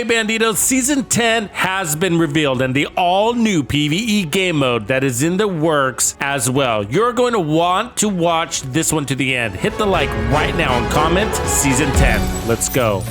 Okay, Bandidos, Season 10 has been revealed and the all-new PvE game mode that is in the works as well. You're going to want to watch this one to the end. Hit the like right now and comment Season 10. Let's go.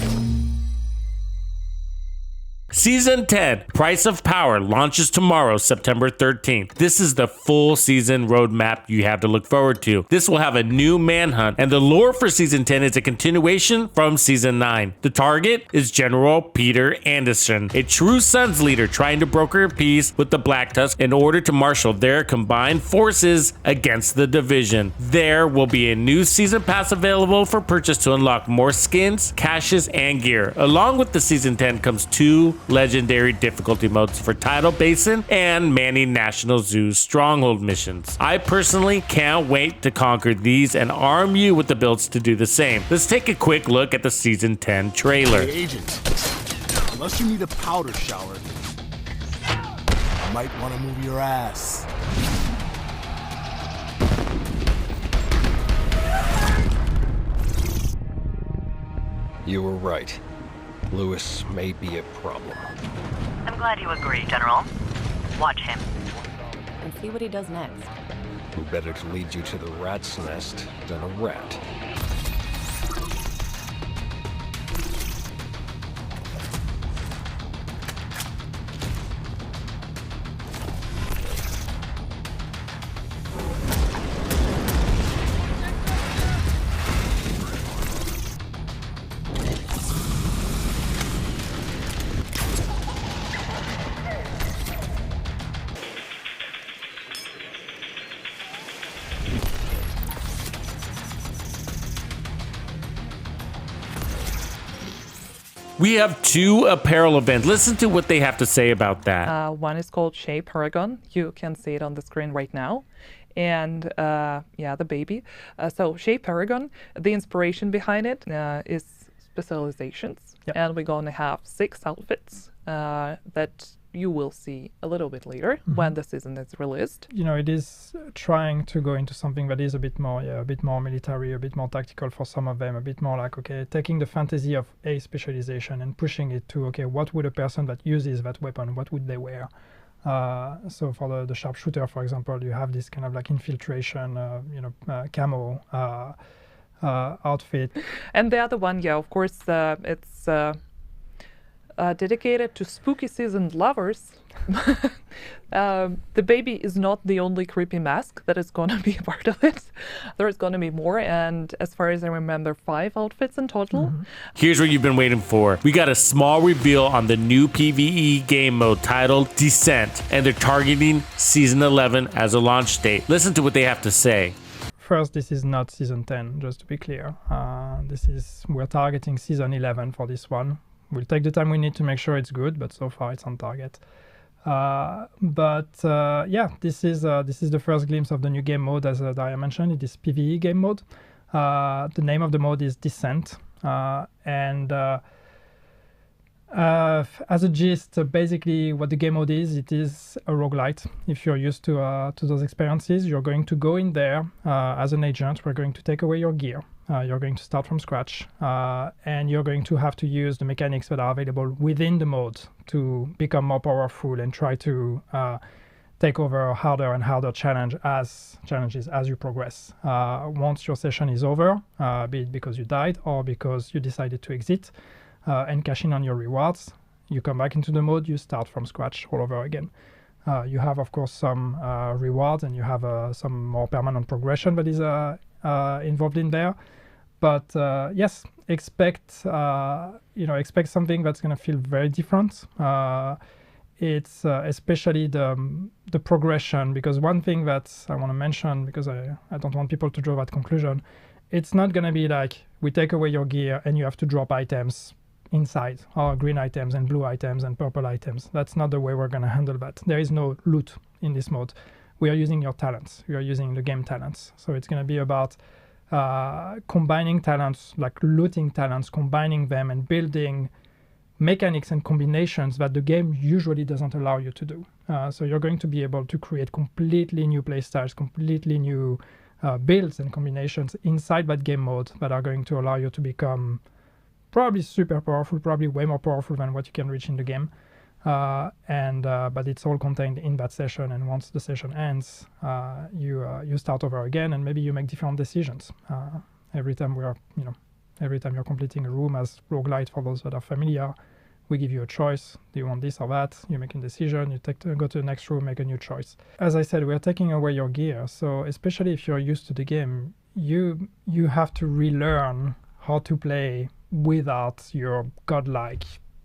Season 10, Price of Power, launches tomorrow, September 13th. This is the full season roadmap you have to look forward to. This will have a new manhunt, and the lore for Season 10 is a continuation from Season 9. The target is General Peter Anderson, a true Sons leader trying to broker a peace with the Black Tusk in order to marshal their combined forces against the division. There will be a new season pass available for purchase to unlock more skins, caches, and gear. Along with the Season 10 comes two legendary difficulty modes for Tidal Basin and Manny National Zoo's Stronghold missions. I personally can't wait to conquer these and arm you with the builds to do the same. Let's take a quick look at the Season 10 trailer. Hey, Agent, unless you need a powder shower, you might want to move your ass. You were right. Lewis may be a problem. I'm glad you agree, General. Watch him. And see what he does next. Who better to lead you to the rat's nest than a rat? We have two apparel events. Listen to what they have to say about that. One is called Shape Paragon. You can see it on the screen right now. And yeah, the baby. So Shape Paragon, the inspiration behind it is specializations. Yep. And we're going to have 6 outfits that you will see a little bit later when the season is released. You know, it is trying to go into something that is a bit more military, a bit more tactical for some of them, a bit more like, okay, taking the fantasy of a specialization and pushing it to, okay, what would a person that uses that weapon, what would they wear? So for the sharpshooter, for example, you have this kind of like infiltration, camo outfit. And the other one, yeah, of course, it's dedicated to spooky seasoned lovers. The baby is not the only creepy mask that is going to be a part of it. There's going to be more, and as far as I remember, 5 outfits in total. Here's what you've been waiting for. We got a small reveal on the new PvE game mode titled Descent, and they're targeting Season 11 as a launch date. Listen to what they have to say. First, this is not Season 10, just to be clear. We're targeting Season 11 for this one. We'll take the time we need to make sure it's good, but so far it's on target. Yeah, this is the first glimpse of the new game mode, as Daria mentioned. It is PvE game mode. The name of the mode is Descent, and as a gist, basically what the game mode is, it is a roguelite. If you're used to those experiences, you're going to go in there as an agent. We're going to take away your gear. You're going to start from scratch, and you're going to have to use the mechanics that are available within the mode to become more powerful and try to take over harder and harder challenges as you progress. Once your session is over, be it because you died or because you decided to exit and cash in on your rewards, you come back into the mode, you start from scratch all over again. You have, of course, some rewards, and you have some more permanent progression that is involved in there. But yes, expect something that's going to feel very different. It's especially the progression, because one thing that I want to mention, because I don't want people to draw that conclusion, it's not going to be like we take away your gear and you have to drop items inside, or green items and blue items and purple items. That's not the way we're going to handle that. There is no loot in this mode. We are using your talents. We are using the game talents. So it's going to be about combining talents, like looting talents, combining them and building mechanics and combinations that the game usually doesn't allow you to do. So you're going to be able to create completely new playstyles, completely new builds and combinations inside that game mode that are going to allow you to become probably super powerful, probably way more powerful than what you can reach in the game. But it's all contained in that session, and once the session ends, you start over again, and maybe you make different decisions every time you're completing a room. As roguelite, for those that are familiar, we give you a choice. Do you want this or that? You make a decision, go to the next room, make a new choice. As I said, we're taking away your gear, so especially if you're used to the game, you have to relearn how to play without your godlike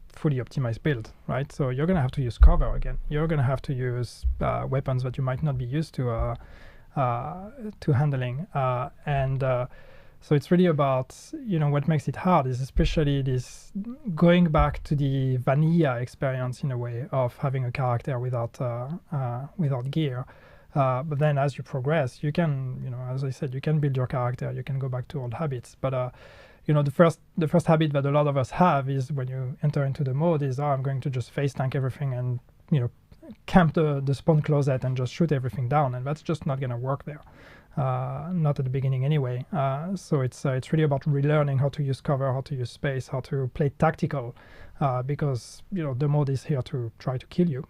fully optimized build, right? So you're going to have to use cover again. You're going to have to use weapons that you might not be used to handling. So it's really about, what makes it hard is especially this going back to the vanilla experience in a way of having a character without gear. But then as you progress, you can, as I said, you can build your character, you can go back to old habits. But the first habit that a lot of us have is when you enter into the mode is, I'm going to just face tank everything and, camp the spawn closet and just shoot everything down. And that's just not going to work there. Not at the beginning anyway. So it's really about relearning how to use cover, how to use space, how to play tactical, because, the mode is here to try to kill you.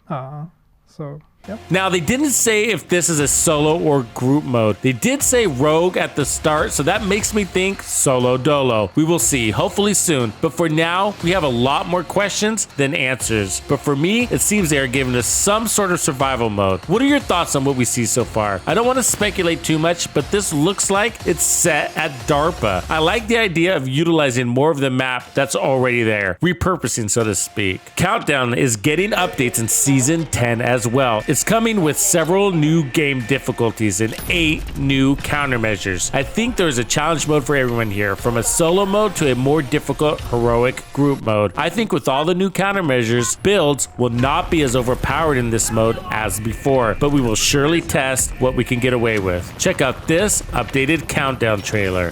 So, yeah. Now, they didn't say if this is a solo or group mode. They did say rogue at the start, so that makes me think solo dolo. We will see, hopefully soon. But for now, we have a lot more questions than answers. But for me, it seems they are giving us some sort of survival mode. What are your thoughts on what we see so far? I don't want to speculate too much, but this looks like it's set at DARPA. I like the idea of utilizing more of the map that's already there, repurposing, so to speak. Countdown is getting updates in Season 10 as well. It's coming with several new game difficulties and 8 new countermeasures. I think there's a challenge mode for everyone here, from a solo mode to a more difficult heroic group mode. I think with all the new countermeasures, builds will not be as overpowered in this mode as before, but we will surely test what we can get away with. Check out this updated countdown trailer.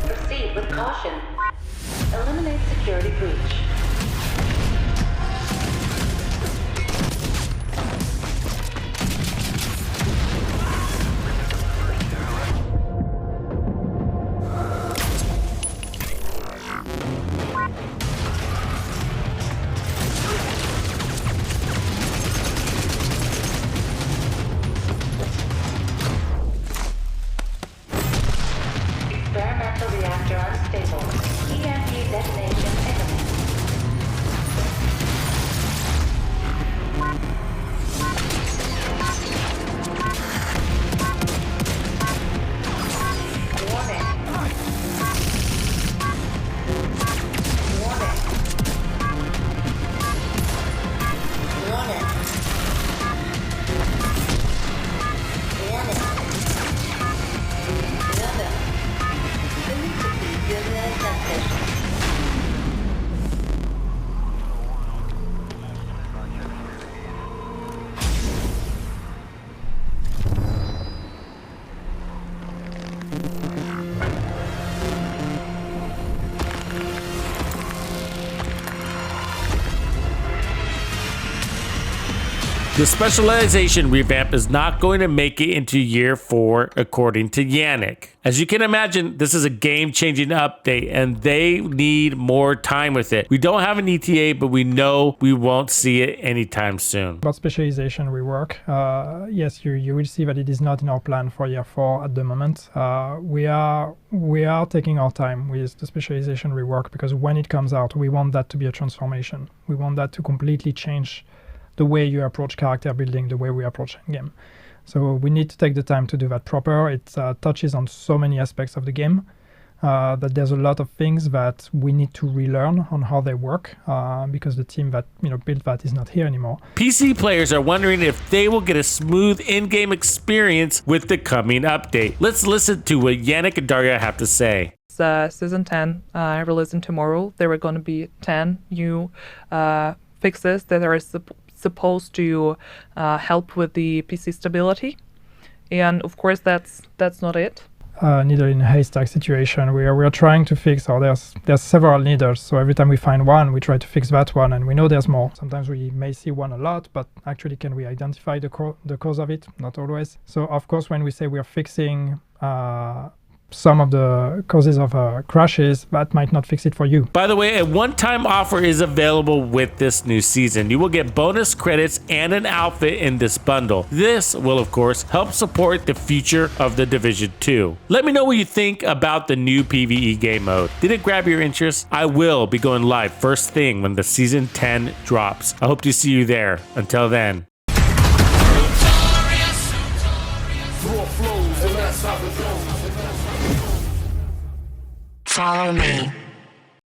Proceed with caution. Eliminate security breach. Experimental reactor unstable. EMP detonation imminent. Warning. Warning. Warning. The specialization revamp is not going to make it into year 4, according to Yannick. As you can imagine, this is a game-changing update, and they need more time with it. We don't have an ETA, but we know we won't see it anytime soon. About specialization rework, yes, you will see that it is not in our plan for year 4 at the moment. We are taking our time with the specialization rework, because when it comes out, we want that to be a transformation. We want that to completely change the way you approach character building, the way we approach game. So we need to take the time to do that proper. It touches on so many aspects of the game that there's a lot of things that we need to relearn on how they work, because the team that built that is not here anymore. PC players are wondering if they will get a smooth in-game experience with the coming update. Let's listen to what Yannick and Daria have to say. Season 10 releasing tomorrow. There are going to be 10 new fixes that are supposed to help with the PC stability, and of course that's not it. Needle in a haystack situation. We are trying to fix, or there's several needles, so every time we find one, we try to fix that one, and we know there's more. Sometimes we may see one a lot, but actually can we identify the cause of it? Not always. So of course when we say we are fixing some of the causes of crashes, that might not fix it for you. By the way, a one-time offer is available with this new season. You will get bonus credits and an outfit in this bundle. This will, of course, help support the future of The Division 2. Let me know what you think about the new PvE game mode. Did it grab your interest? I will be going live first thing when the Season 10 drops. I hope to see you there. Until then. Follow me.